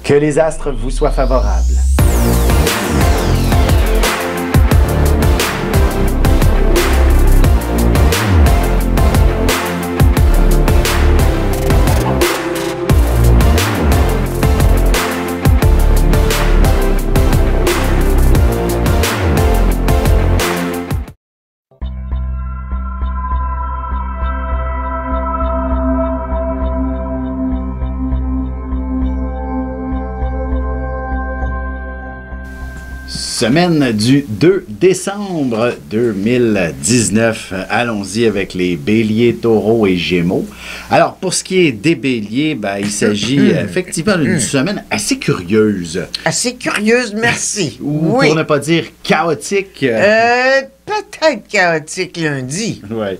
Que les astres vous soient favorables. Semaine du 2 décembre 2019. Allons-y avec les béliers, taureaux et gémeaux. Alors, pour ce qui est des béliers, ben, il s'agit effectivement d'une semaine assez curieuse. Assez curieuse, merci. Ou oui. pour ne pas dire chaotique. Peut-être chaotique lundi. Oui.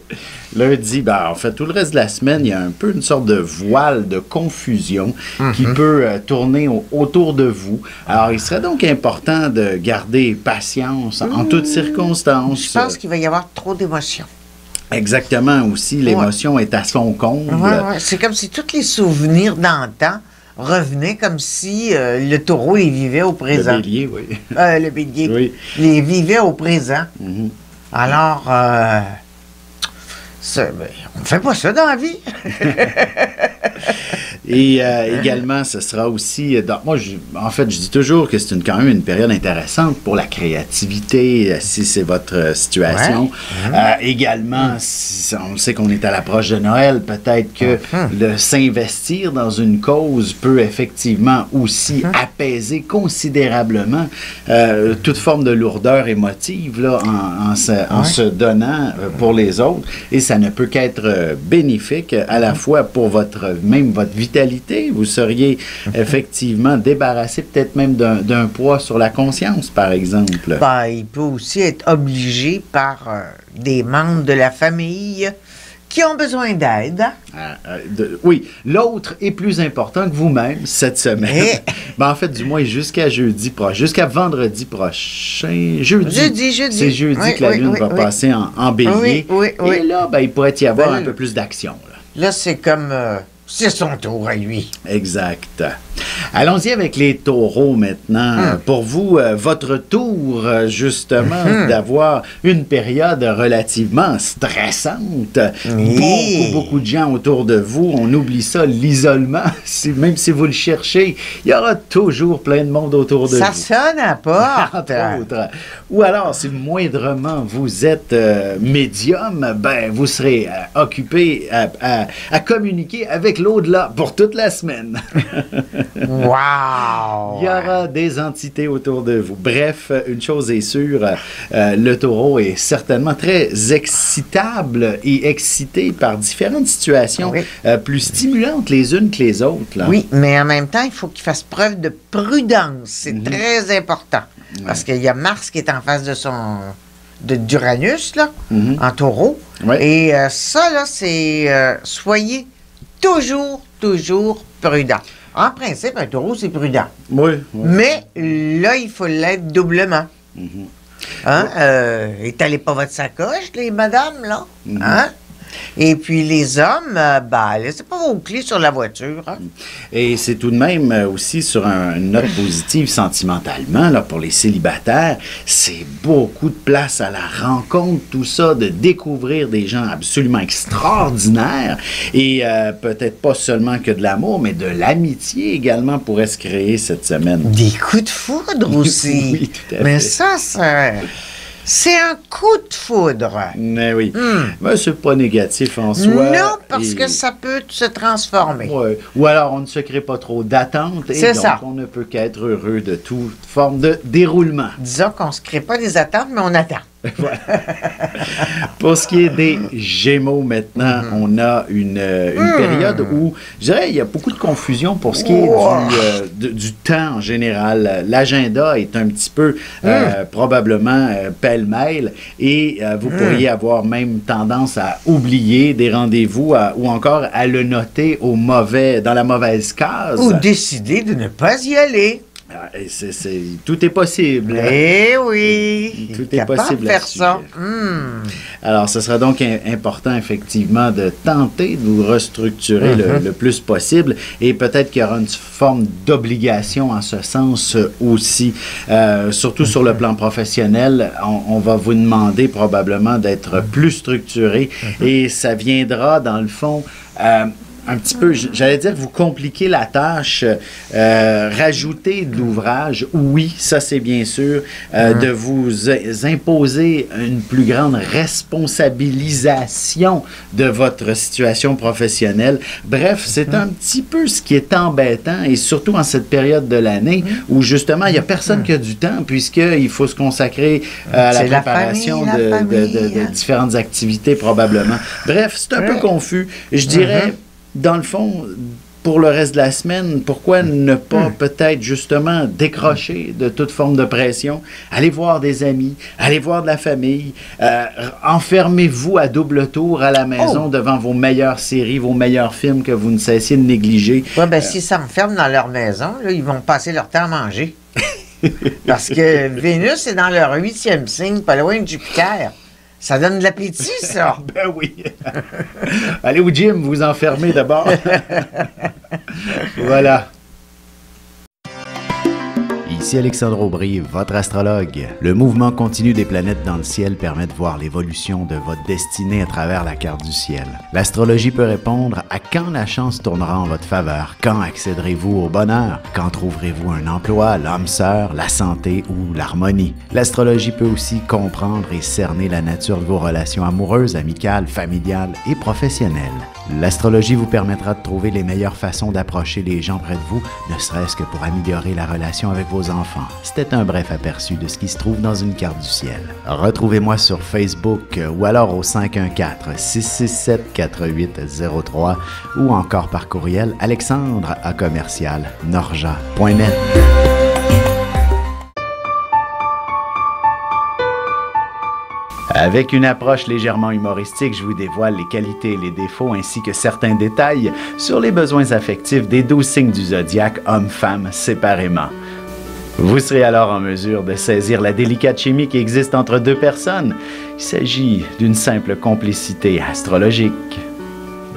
Lundi, ben, en fait, tout le reste de la semaine, il y a un peu une sorte de voile de confusion qui peut tourner autour de vous. Alors, il serait donc important de garder patience en toutes circonstances. Je pense qu'il va y avoir trop d'émotions. Exactement aussi, l'émotion est à son comble. Ouais. C'est comme si tous les souvenirs d'antan revenaient comme si le taureau les vivait au présent. Le bélier, oui. Le bélier Oui. les vivait au présent. Alors, on ne fait pas ça dans la vie. Et également, ce sera aussi... moi, en fait, je dis toujours que c'est quand même une période intéressante pour la créativité, si c'est votre situation. Ouais. Également, on sait qu'on est à l'approche de Noël, peut-être que le s'investir dans une cause peut effectivement aussi apaiser considérablement toute forme de lourdeur émotive là, en se donnant pour les autres. Et ça ne peut qu'être bénéfique à la fois pour votre vitalité. Vous seriez effectivement débarrassé peut-être même d'un poids sur la conscience, par exemple. Ben, il peut aussi être obligé par des membres de la famille qui ont besoin d'aide. Oui, l'autre est plus important que vous-même cette semaine. Ben, en fait, du moins jusqu'à jusqu'à vendredi prochain. Jeudi. C'est jeudi que la Lune va passer en bélier. Et là, ben, il pourrait y avoir un peu plus d'action. Là, c'est comme... c'est son tour à lui. Exact. Allons-y avec les taureaux maintenant. Pour vous, votre tour, justement, d'avoir une période relativement stressante. Beaucoup de gens autour de vous. On oublie ça, l'isolement. Même si vous le cherchez, il y aura toujours plein de monde autour de vous. Ça sonne à porte. Entre autres. Ou alors, si moindrement vous êtes médium, ben, vous serez occupé à communiquer avec l'au-delà pour toute la semaine. Wow! Il y aura des entités autour de vous. Bref, une chose est sûre, le taureau est certainement très excitable et excité par différentes situations plus stimulantes les unes que les autres. Là. Oui, mais en même temps, il faut qu'il fasse preuve de prudence. C'est très important. Parce qu'il y a Mars qui est en face d'Uranus, là, en taureau. Et ça, là, c'est soyez toujours prudent. En principe, un taureau, c'est prudent. Oui. Mais là, il faut l'être doublement. Étalez pas votre sacoche, les madames, là. Hein? Et puis les hommes, laissez pas vos clés sur la voiture. Hein? Et c'est tout de même aussi sur une note positive sentimentalement, là, pour les célibataires, c'est beaucoup de place à la rencontre, tout ça, de découvrir des gens absolument extraordinaires et peut-être pas seulement que de l'amour, mais de l'amitié également pourrait se créer cette semaine. Des coups de foudre aussi. Oui, tout à fait. Mais ça, c'est un coup de foudre. Mais oui. Mais c'est pas négatif en soi. Non, parce que ça peut se transformer. Ouais. Ou alors, on ne se crée pas trop d'attentes et donc on ne peut qu'être heureux de toute forme de déroulement. Disons qu'on ne se crée pas des attentes, mais on attend. Voilà. Pour ce qui est des Gémeaux maintenant, on a une période où, je dirais, il y a beaucoup de confusion pour ce qui est du temps en général. L'agenda est un petit peu probablement pêle-mêle et vous pourriez avoir même tendance à oublier des rendez-vous ou encore à le noter dans la mauvaise case. Ou décider de ne pas y aller. Tout est possible. Eh oui! Tout est possible de faire ça. Alors, ce sera donc important, effectivement, de tenter de vous restructurer le plus possible. Et peut-être qu'il y aura une forme d'obligation en ce sens aussi. Surtout sur le plan professionnel, on va vous demander probablement d'être plus structuré. Et ça viendra, dans le fond, un petit peu, j'allais dire, vous compliquer la tâche, rajouter de l'ouvrage, oui, ça c'est bien sûr, de vous imposer une plus grande responsabilisation de votre situation professionnelle. Bref, c'est un petit peu ce qui est embêtant, et surtout en cette période de l'année où justement, il n'y a personne qui a du temps, puisqu'il faut se consacrer à la préparation de différentes activités probablement. Bref, c'est un peu confus. Je dirais, dans le fond, pour le reste de la semaine, pourquoi ne pas peut-être justement décrocher de toute forme de pression, aller voir des amis, aller voir de la famille, enfermez-vous à double tour à la maison devant vos meilleures séries, vos meilleurs films que vous ne cessiez de négliger. Oui, bien, s'ils s'enferment dans leur maison, là, ils vont passer leur temps à manger. Parce que Vénus est dans leur 8e signe, pas loin de Jupiter. Ça donne de l'appétit, ça. Ben oui. Allez au gym, vous enfermez d'abord. Voilà. Ici Alexandre Aubry, votre astrologue. Le mouvement continu des planètes dans le ciel permet de voir l'évolution de votre destinée à travers la carte du ciel. L'astrologie peut répondre à quand la chance tournera en votre faveur, quand accéderez-vous au bonheur, quand trouverez-vous un emploi, l'âme sœur, la santé ou l'harmonie. L'astrologie peut aussi comprendre et cerner la nature de vos relations amoureuses, amicales, familiales et professionnelles. L'astrologie vous permettra de trouver les meilleures façons d'approcher les gens près de vous, ne serait-ce que pour améliorer la relation avec vos enfants. C'était un bref aperçu de ce qui se trouve dans une carte du ciel. Retrouvez-moi sur Facebook ou alors au 514-667-4803 ou encore par courriel alexandre@norja.net. Avec une approche légèrement humoristique, je vous dévoile les qualités et les défauts ainsi que certains détails sur les besoins affectifs des 12 signes du zodiaque, hommes-femmes séparément. Vous serez alors en mesure de saisir la délicate chimie qui existe entre deux personnes. Il s'agit d'une simple complicité astrologique.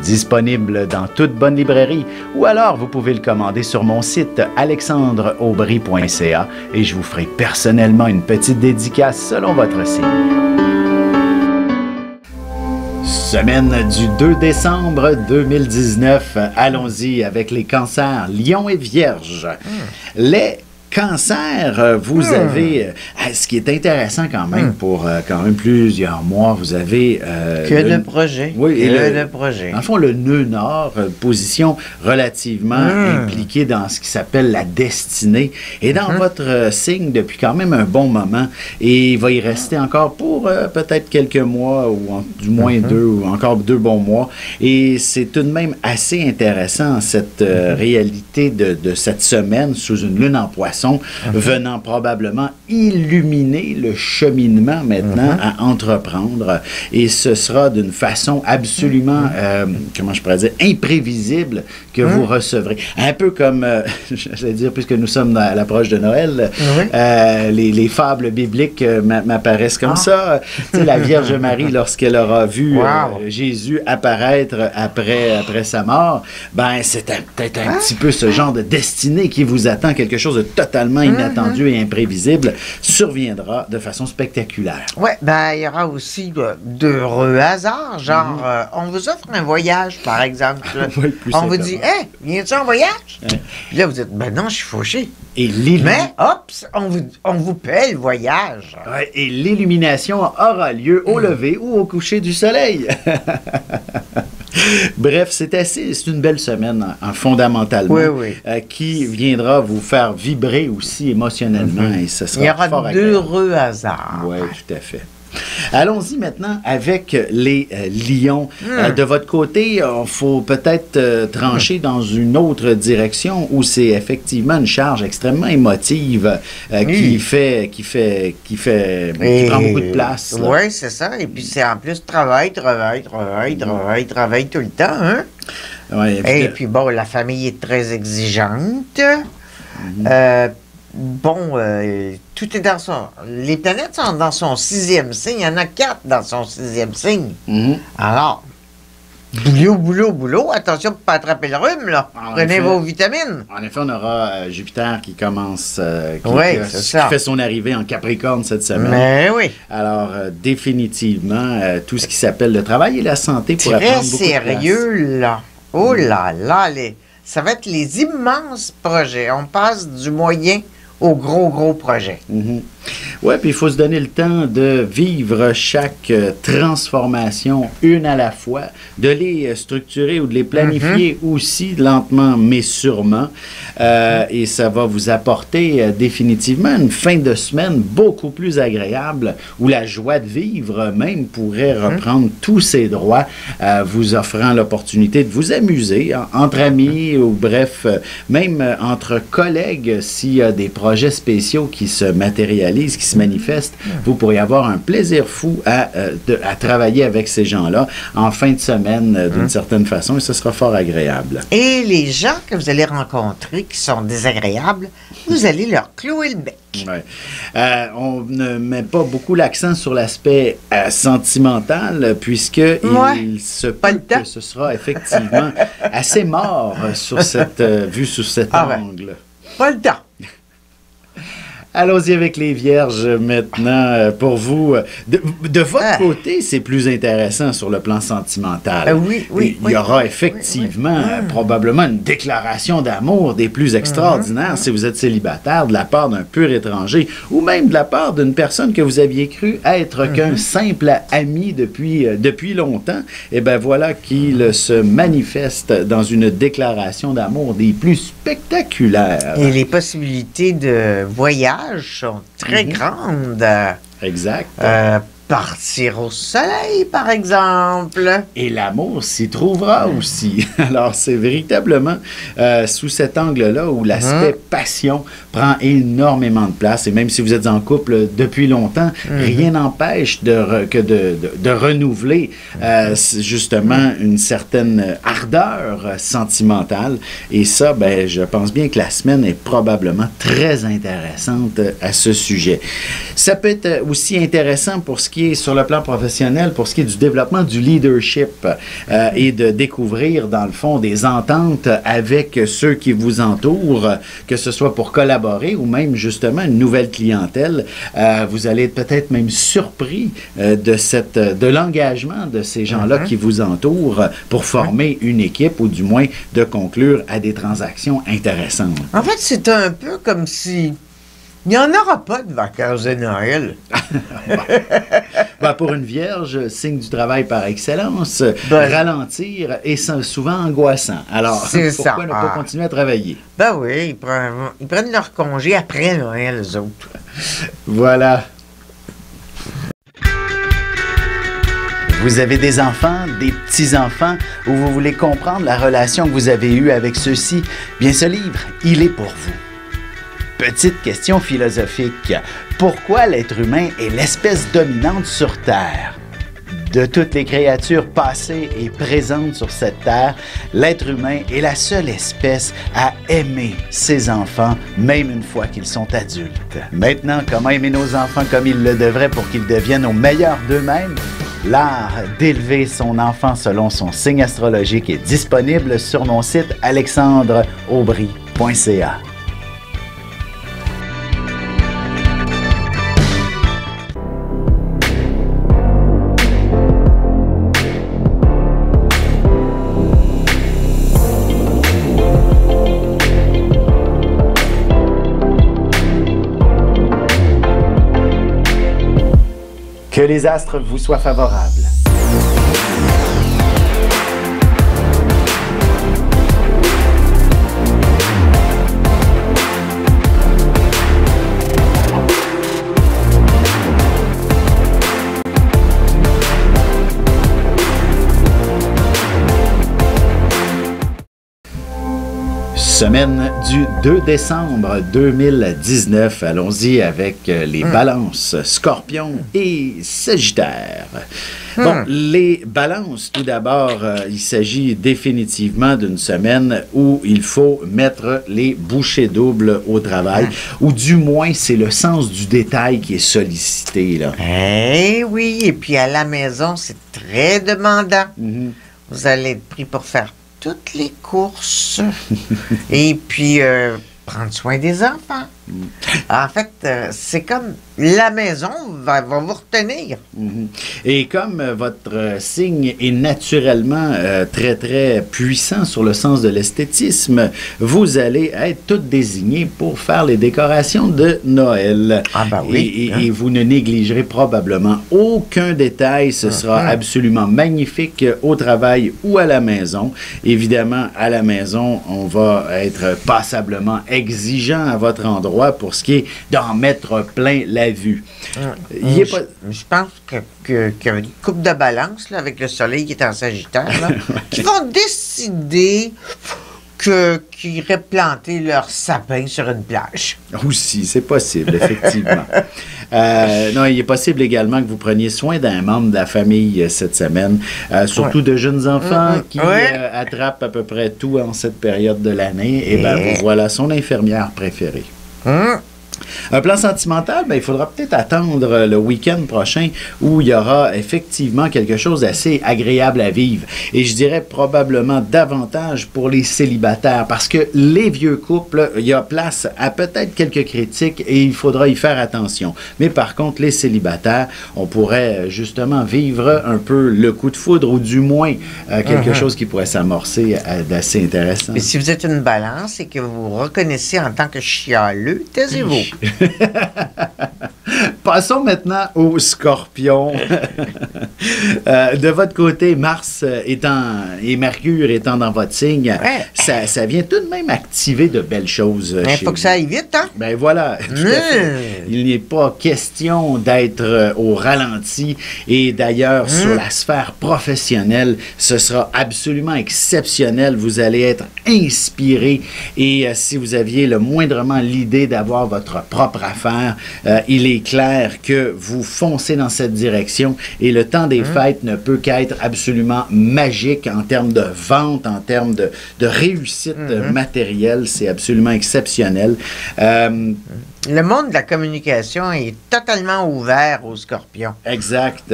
Disponible dans toute bonne librairie ou alors vous pouvez le commander sur mon site alexandreaubry.ca et je vous ferai personnellement une petite dédicace selon votre signe. Semaine du 2 décembre 2019. Allons-y avec les cancers, lion et vierge. Les cancers, vous avez... ce qui est intéressant quand même, pour quand même plusieurs mois, vous avez... de projet. Oui, et de projet. En fond, le nœud nord, position relativement impliquée dans ce qui s'appelle la destinée, est dans votre signe depuis quand même un bon moment, et il va y rester encore pour peut-être quelques mois, ou du moins 2 ou encore 2 bons mois, et c'est tout de même assez intéressant, cette réalité de cette semaine sous une lune en poisson, venant probablement illuminer le cheminement maintenant à entreprendre. Et ce sera d'une façon absolument, comment je pourrais dire, imprévisible que vous recevrez. Un peu comme, j'allais dire, puisque nous sommes à l'approche de Noël, les fables bibliques m'apparaissent comme ça. Tu sais, la Vierge Marie, lorsqu'elle aura vu Jésus apparaître après sa mort, ben c'est peut-être un petit peu ce genre de destinée qui vous attend, quelque chose de totalement inattendu et imprévisible, surviendra de façon spectaculaire. Oui, ben il y aura aussi d'heureux hasards, genre on vous offre un voyage, par exemple. On vous dit, hey, viens-tu en voyage? Puis là, vous dites, ben non, je suis fauché. Mais, hop, on vous paie le voyage. Et l'illumination aura lieu au lever ou au coucher du soleil. Bref, c'est une belle semaine, fondamentalement, qui viendra vous faire vibrer aussi émotionnellement. Et ce sera il y aura d'heureux hasards. Oui, tout à fait. Allons-y maintenant avec les lions. De votre côté, il faut peut-être trancher dans une autre direction où c'est effectivement une charge extrêmement émotive qui prend beaucoup de place. Oui, c'est ça. Et puis c'est en plus travail tout le temps. Hein? Et puis bon, la famille est très exigeante. bon, tout est dans son... Les planètes sont dans son 6e signe. Il y en a 4 dans son 6e signe. Alors, boulot. Attention pour ne pas attraper le rhume, là. Prenez vos vitamines. En effet, on aura Jupiter qui commence, qui fait son arrivée en Capricorne cette semaine. Mais oui. Alors, définitivement, tout ce qui s'appelle le travail et la santé pourrait prendre beaucoup de place. Très sérieux, là. Oh là là, ça va être les immenses projets. On passe du moyen au gros projet. Oui, puis il faut se donner le temps de vivre chaque transformation une à la fois, de les structurer ou de les planifier aussi lentement mais sûrement. Et ça va vous apporter définitivement une fin de semaine beaucoup plus agréable où la joie de vivre même pourrait reprendre tous ses droits, vous offrant l'opportunité de vous amuser entre amis ou bref, même entre collègues s'il y a des projets spéciaux qui se matérialisent, qui se manifestent, vous pourriez avoir un plaisir fou à travailler avec ces gens-là en fin de semaine d'une certaine façon et ce sera fort agréable. Et les gens que vous allez rencontrer qui sont désagréables, vous allez leur clouer le bec. Ouais. On ne met pas beaucoup l'accent sur l'aspect sentimental puisque il se peut que ce sera effectivement assez mort sur cette vue sous cet angle. Pas le temps. Allons-y avec les Vierges maintenant. Pour vous, de votre côté, c'est plus intéressant sur le plan sentimental. Il y aura effectivement probablement une déclaration d'amour des plus extraordinaires si vous êtes célibataire de la part d'un pur étranger ou même de la part d'une personne que vous aviez cru être qu'un simple ami depuis longtemps. Et bien voilà qu'il se manifeste dans une déclaration d'amour des plus spectaculaires. Et les possibilités de voyage sont très grandes. Exact. Partir au soleil, par exemple. Et l'amour s'y trouvera aussi. Alors, c'est véritablement sous cet angle-là où l'aspect passion prend énormément de place. Et même si vous êtes en couple depuis longtemps, rien n'empêche de renouveler justement une certaine ardeur sentimentale. Et ça, ben, je pense bien que la semaine est probablement très intéressante à ce sujet. Ça peut être aussi intéressant pour ce qui est sur le plan professionnel, pour ce qui est du développement du leadership et de découvrir, dans le fond, des ententes avec ceux qui vous entourent, que ce soit pour collaborer ou même, justement, une nouvelle clientèle. Vous allez être peut-être même surpris de l'engagement de ces gens-là qui vous entourent pour former une équipe ou du moins de conclure à des transactions intéressantes. En fait, c'est un peu comme si... Il n'y en aura pas de vacances de Noël. Pour une vierge, signe du travail par excellence, ralentir est souvent angoissant. Alors, pourquoi ne pas continuer à travailler? Ben oui, ils prennent leur congé après Noël, eux autres. Voilà. Vous avez des enfants, des petits-enfants, ou vous voulez comprendre la relation que vous avez eue avec ceux-ci? Bien, ce livre, il est pour vous. Petite question philosophique. Pourquoi l'être humain est l'espèce dominante sur Terre? De toutes les créatures passées et présentes sur cette Terre, l'être humain est la seule espèce à aimer ses enfants, même une fois qu'ils sont adultes. Maintenant, comment aimer nos enfants comme ils le devraient pour qu'ils deviennent au meilleur d'eux-mêmes? L'art d'élever son enfant selon son signe astrologique est disponible sur mon site alexandreaubry.ca. Que les astres vous soient favorables. Semaine du 2 décembre 2019. Allons-y avec les balances, scorpions et sagittaires. Bon, les balances, tout d'abord, il s'agit définitivement d'une semaine où il faut mettre les bouchées doubles au travail, ou du moins, c'est le sens du détail qui est sollicité, là. Eh oui, et puis à la maison, c'est très demandant. Vous allez être pris pour faire toutes les courses et puis prendre soin des enfants. En fait, c'est comme la maison va vous retenir. Et comme votre signe est naturellement très, très puissant sur le sens de l'esthétisme, vous allez être toutes désignées pour faire les décorations de Noël. Ah ben oui. Et vous ne négligerez probablement aucun détail. Ce sera absolument magnifique au travail ou à la maison. Évidemment, à la maison, on va être passablement exigeant à votre endroit pour ce qui est d'en mettre plein la vue. Je pense qu'il y a une coupe de balance là, avec le soleil qui est en Sagittaire là, qui vont décider qu'ils iraient planter leur sapin sur une plage. Aussi, c'est possible, effectivement. Non, il est possible également que vous preniez soin d'un membre de la famille cette semaine, surtout de jeunes enfants qui attrapent à peu près tout en cette période de l'année. Et bien, vous voilà son infirmière préférée. Un plan sentimental, il faudra peut-être attendre le week-end prochain où il y aura effectivement quelque chose d'assez agréable à vivre. Et je dirais probablement davantage pour les célibataires parce que les vieux couples, il y a place à peut-être quelques critiques et il faudra y faire attention. Mais par contre, les célibataires, on pourrait justement vivre un peu le coup de foudre ou du moins quelque chose qui pourrait s'amorcer d'assez intéressant. Mais si vous êtes une balance et que vous vous reconnaissez en tant que chialeux, taisez-vous. Passons maintenant aux scorpions. De votre côté, Mars et Mercure étant dans votre signe, ça vient tout de même activer de belles choses. Il faut que ça aille vite, hein? Ben voilà, tout à fait. Il n'est pas question d'être au ralenti. Et d'ailleurs, sur la sphère professionnelle, ce sera absolument exceptionnel. Vous allez être inspiré. Et si vous aviez le moindrement l'idée d'avoir votre propre affaire, il est clair que vous foncez dans cette direction et le temps des fêtes ne peut qu'être absolument magique en termes de vente, en termes de réussite matérielle. C'est absolument exceptionnel. Le monde de la communication est totalement ouvert aux scorpions. Exact.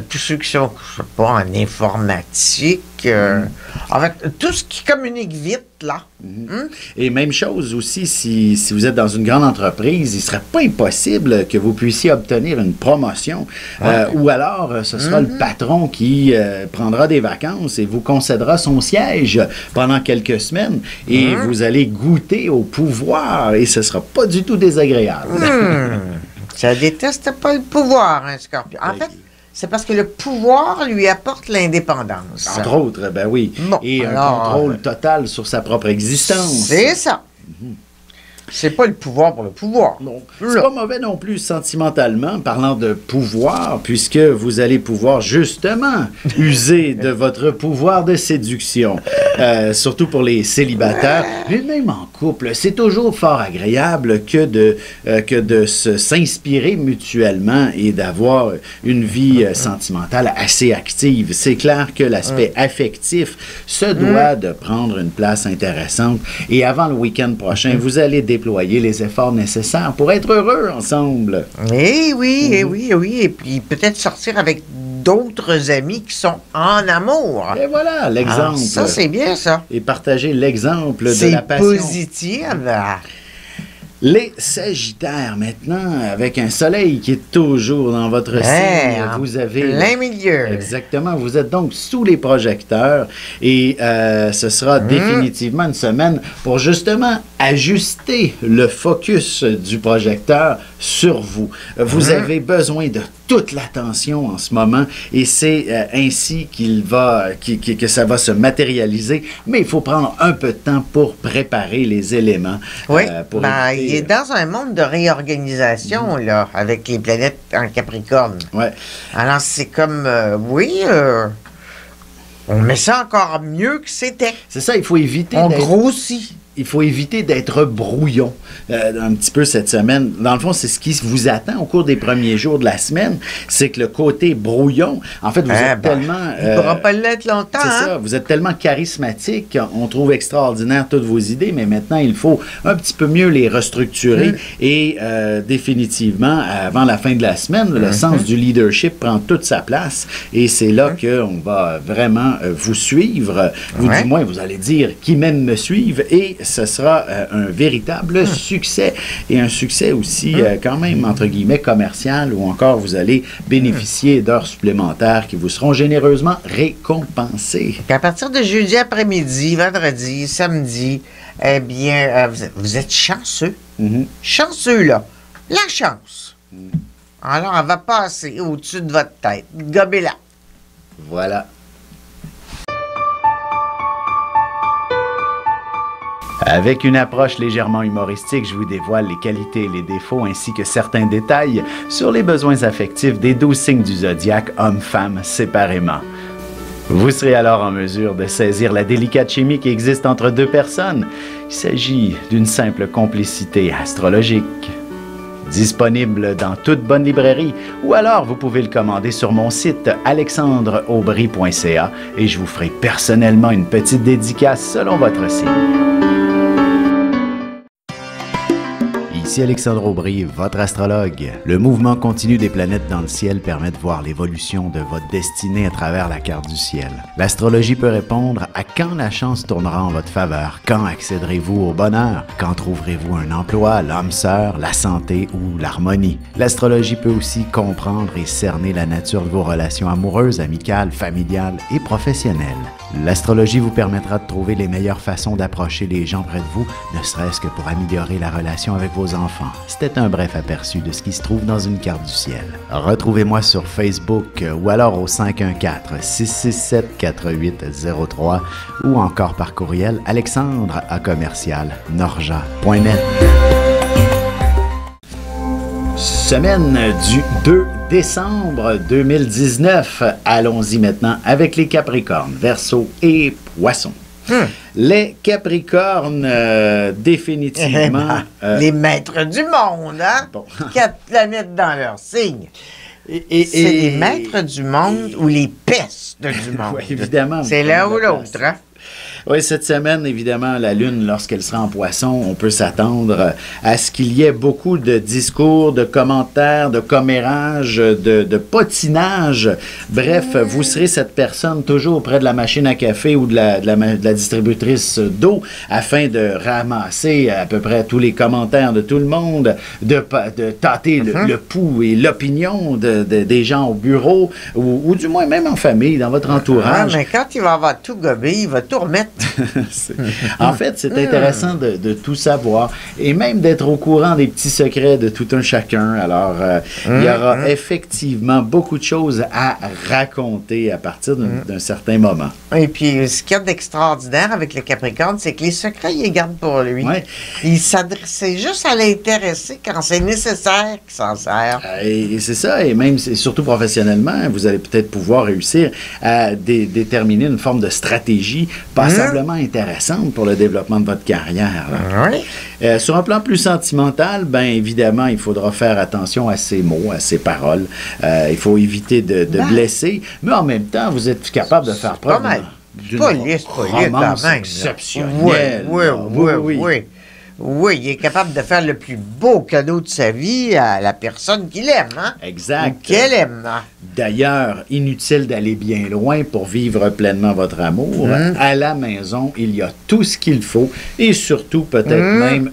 Tous ceux qui sont, je sais pas, en informatique, en fait, tout ce qui communique vite, là. Et même chose aussi, si vous êtes dans une grande entreprise, il ne serait pas impossible que vous puissiez obtenir une promotion. Ou alors, ce sera le patron qui prendra des vacances et vous concédera son siège pendant quelques semaines. Et vous allez goûter au pouvoir et ce ne sera pas du tout désagréable. Ça déteste pas le pouvoir, un scorpion. En fait, c'est parce que le pouvoir lui apporte l'indépendance. Entre autres, ben oui. Bon, et un contrôle total sur sa propre existence. C'est ça. C'est pas le pouvoir pour le pouvoir. Non. C'est pas mauvais non plus sentimentalement, parlant de pouvoir, puisque vous allez pouvoir justement user de votre pouvoir de séduction. Surtout pour les célibataires, mais même en couple. C'est toujours fort agréable que de s'inspirer mutuellement et d'avoir une vie sentimentale assez active. C'est clair que l'aspect affectif se doit de prendre une place intéressante. Et avant le week-end prochain, vous allez déployer les efforts nécessaires pour être heureux ensemble. Eh oui, eh oui, eh oui. Et puis peut-être sortir avec d'autres amis qui sont en amour. Et voilà, l'exemple. Ça, c'est bien, ça. Et partager l'exemple de la passion. C'est positif. Les Sagittaires, maintenant, avec un soleil qui est toujours dans votre signe, vous avez... plein milieu. Exactement, vous êtes donc sous les projecteurs et ce sera définitivement une semaine pour justement ajuster le focus du projecteur sur vous. Vous avez besoin de toute l'attention en ce moment et c'est ainsi que ça va se matérialiser, mais il faut prendre un peu de temps pour préparer les éléments. Oui, il est dans un monde de réorganisation, là, avec les planètes en Capricorne. Ouais. Alors, c'est comme, on met ça encore mieux que c'était. C'est ça, il faut éviter on grossit. il faut éviter d'être brouillon un petit peu cette semaine. Dans le fond, c'est ce qui vous attend au cours des premiers jours de la semaine, c'est que le côté brouillon, en fait, vous êtes tellement... il ne pourra pas l'être longtemps. C'est ça, vous êtes tellement charismatique, on trouve extraordinaire toutes vos idées, mais maintenant, il faut un petit peu mieux les restructurer et définitivement, avant la fin de la semaine, le sens du leadership prend toute sa place et c'est là qu'on va vraiment vous suivre. Vous, du moins, vous allez dire qui m'aime me suivre et ce sera un véritable succès et un succès aussi quand même entre guillemets commercial où encore vous allez bénéficier d'heures supplémentaires qui vous seront généreusement récompensées. À partir de jeudi après-midi, vendredi, samedi, eh bien, vous êtes chanceux. Chanceux, là. La chance. Alors, elle va passer au-dessus de votre tête. Gobez-la. Voilà. Avec une approche légèrement humoristique, je vous dévoile les qualités et les défauts ainsi que certains détails sur les besoins affectifs des 12 signes du zodiaque, hommes-femmes, séparément. Vous serez alors en mesure de saisir la délicate chimie qui existe entre deux personnes. Il s'agit d'une simple complicité astrologique. Disponible dans toute bonne librairie ou alors vous pouvez le commander sur mon site alexandreaubry.ca et je vous ferai personnellement une petite dédicace selon votre signe. Ici Alexandre Aubry, votre astrologue. Le mouvement continu des planètes dans le ciel permet de voir l'évolution de votre destinée à travers la carte du ciel. L'astrologie peut répondre à quand la chance tournera en votre faveur, quand accéderez-vous au bonheur, quand trouverez-vous un emploi, l'âme sœur, la santé ou l'harmonie. L'astrologie peut aussi comprendre et cerner la nature de vos relations amoureuses, amicales, familiales et professionnelles. L'astrologie vous permettra de trouver les meilleures façons d'approcher les gens près de vous, ne serait-ce que pour améliorer la relation avec vos enfants. C'était un bref aperçu de ce qui se trouve dans une carte du ciel. Retrouvez-moi sur Facebook ou alors au 514-667-4803 ou encore par courriel alexandre@norja.net. Semaine du 2 décembre 2019. Allons-y maintenant avec les Capricornes, Verseau et Poissons. Les Capricornes, définitivement... les maîtres du monde, hein? Bon. 4 planètes dans leur signe. C'est les maîtres du monde ou les pestes du monde. Oui, évidemment. C'est l'un ou l'autre, hein? Oui, cette semaine, évidemment, la Lune, lorsqu'elle sera en Poisson, on peut s'attendre à ce qu'il y ait beaucoup de discours, de commentaires, de commérages, de potinage. Bref, vous serez cette personne toujours près de la machine à café ou de la distributrice d'eau afin de ramasser à peu près tous les commentaires de tout le monde, de tâter le pouls et l'opinion des gens au bureau ou du moins même en famille, dans votre entourage. Mais quand il va avoir tout gobé, il va tout remettre. En fait, c'est intéressant de tout savoir et même d'être au courant des petits secrets de tout un chacun. Alors, il y aura effectivement beaucoup de choses à raconter à partir d'un certain moment. Et puis, ce qu'il y a d'extraordinaire avec le Capricorne, c'est que les secrets, il les garde pour lui. Ouais. C'est juste à l'intéresser quand c'est nécessaire qu'il s'en sert. Et c'est ça, et même, surtout professionnellement, vous allez peut-être pouvoir réussir à déterminer une forme de stratégie passablement intéressante pour le développement de votre carrière. Oui. Sur un plan plus sentimental, bien évidemment, il faudra faire attention à ses mots, à ses paroles. Il faut éviter de blesser, mais en même temps, vous êtes capable de faire preuve d'une romance exceptionnelle. Oui. Oui, il est capable de faire le plus beau cadeau de sa vie à la personne qu'il aime, hein? Exact. Ou qu'elle aime. Hein? D'ailleurs, inutile d'aller bien loin pour vivre pleinement votre amour. À la maison, il y a tout ce qu'il faut et surtout peut-être même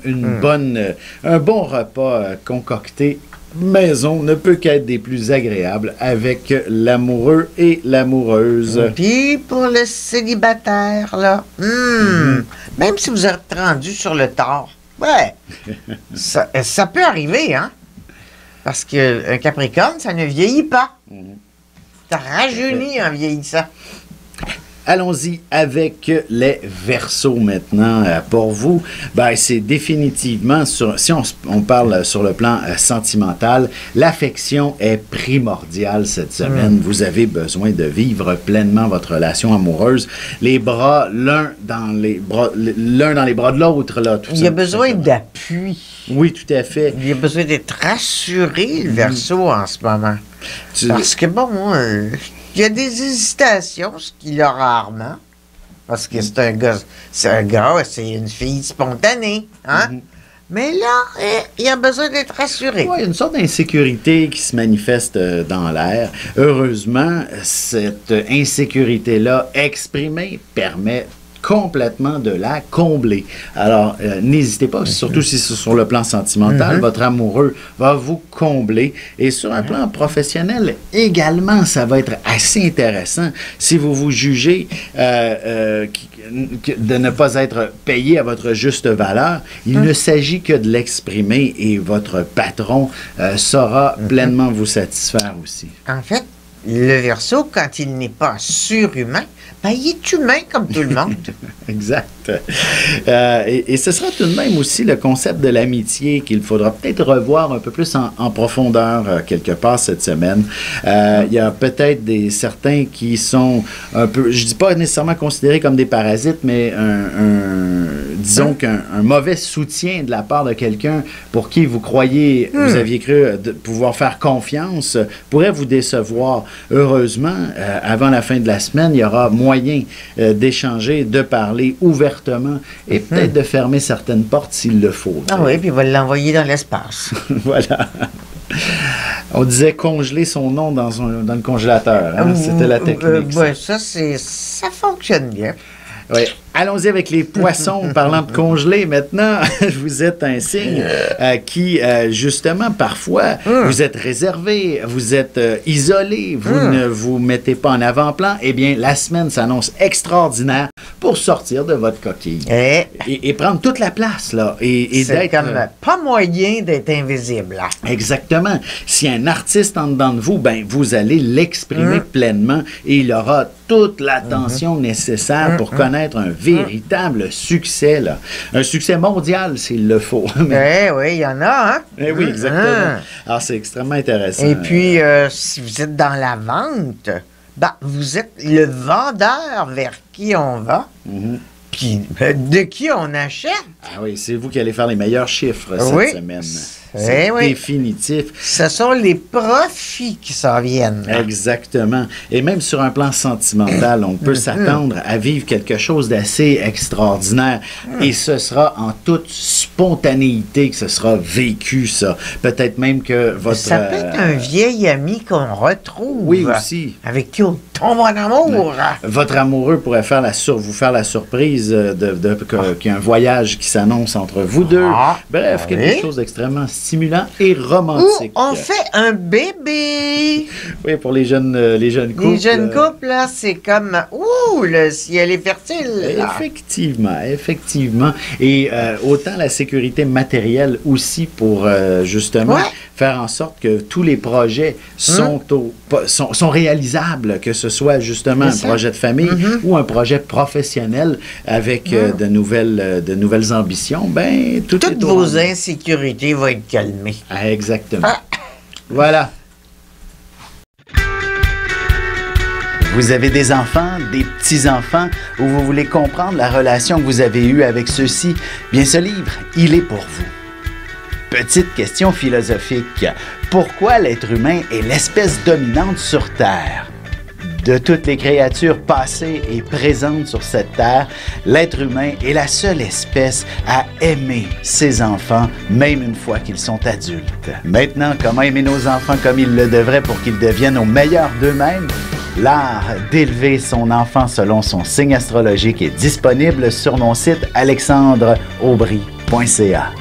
un bon repas concocté maison ne peut qu'être des plus agréables avec l'amoureux et l'amoureuse. Puis pour le célibataire, là, même si vous êtes rendu sur le tard, ça peut arriver, hein? Parce qu'un Capricorne, ça ne vieillit pas. Ça rajeunit en vieillissant. Allons-y avec les Verseaux maintenant. Pour vous, ben, c'est définitivement, si on parle sur le plan sentimental, l'affection est primordiale cette semaine. Vous avez besoin de vivre pleinement votre relation amoureuse. Les bras, l'un dans les bras de l'autre. Là, il y a besoin d'appui. Oui, tout à fait. Il y a besoin d'être rassuré, le Verseau, en ce moment. Parce que, bon, il y a des hésitations, ce qu'il a rarement. Parce que c'est un gars, c'est une fille spontanée, hein? Mais là, il a besoin d'être rassuré. Oui, il y a une sorte d'insécurité qui se manifeste dans l'air. Heureusement, cette insécurité-là exprimée permet complètement de la combler. Alors, n'hésitez pas, surtout si c'est sur le plan sentimental, votre amoureux va vous combler. Et sur un plan professionnel, également, ça va être assez intéressant. Si vous vous jugez de ne pas être payé à votre juste valeur, il ne s'agit que de l'exprimer et votre patron saura pleinement vous satisfaire aussi. En fait, le Verseau, quand il n'est pas surhumain, ben, il est humain comme tout le monde. Exact. Et ce sera tout de même aussi le concept de l'amitié qu'il faudra peut-être revoir un peu plus en profondeur quelque part cette semaine. Il y a peut-être certains qui sont un peu, je ne dis pas nécessairement considérés comme des parasites, mais disons qu'un mauvais soutien de la part de quelqu'un pour qui vous croyez, vous aviez cru pouvoir faire confiance, pourrait vous décevoir. Heureusement, avant la fin de la semaine, il y aura moyen d'échanger, de parler ouvertement et peut-être de fermer certaines portes s'il le faut. Ah oui, puis il va l'envoyer dans l'espace. Voilà. On disait congeler son nom dans le congélateur. Hein? C'était la technique. Ça fonctionne bien. Oui. Allons-y avec les poissons. Parlant de congeler, maintenant, vous êtes un signe qui, justement, parfois, vous êtes réservé, vous êtes isolé, vous ne vous mettez pas en avant-plan. Eh bien, la semaine s'annonce extraordinaire pour sortir de votre coquille. Et prendre toute la place, là. C'est comme pas moyen d'être invisible, là. Exactement. Si un artiste en dedans de vous, ben, vous allez l'exprimer pleinement et il aura toute l'attention nécessaire pour connaître un véritable succès, là. Un succès mondial, s'il le faut. Oui, il y en a, hein? Oui, exactement. Alors, c'est extrêmement intéressant. Et puis, si vous êtes dans la vente, ben, vous êtes le vendeur vers qui on va. Puis, de qui on achète. Ah oui, c'est vous qui allez faire les meilleurs chiffres cette semaine. C'est définitif. Ce sont les profits qui s'en viennent. Exactement. Et même sur un plan sentimental, on peut s'attendre à vivre quelque chose d'assez extraordinaire. Et ce sera en toute spontanéité que ce sera vécu, ça. Peut-être même que votre... Ça peut être un vieil ami qu'on retrouve. Oui, aussi. Avec qui on tombe en amour. Votre amoureux pourrait vous faire la surprise qu'il y a un voyage qui s'annonce entre vous deux. Bref, quelque chose d'extrêmement stimulant et romantique. On fait un bébé. Oui, pour les jeunes couples. Les jeunes couples, là, c'est comme, le ciel est fertile. Là. Effectivement. Et autant la sécurité matérielle aussi pour, justement, faire en sorte que tous les projets sont réalisables, que ce soit, justement, un projet de famille ou un projet professionnel avec de nouvelles ambitions. Ben, toutes vos insécurités vont être calmées. Exactement. Voilà. Vous avez des enfants, des petits-enfants, ou vous voulez comprendre la relation que vous avez eue avec ceux-ci? Bien, ce livre, il est pour vous. Petite question philosophique. Pourquoi l'être humain est l'espèce dominante sur Terre? De toutes les créatures passées et présentes sur cette terre, l'être humain est la seule espèce à aimer ses enfants, même une fois qu'ils sont adultes. Maintenant, comment aimer nos enfants comme ils le devraient pour qu'ils deviennent au meilleur d'eux-mêmes? L'art d'élever son enfant selon son signe astrologique est disponible sur mon site alexandreaubry.ca.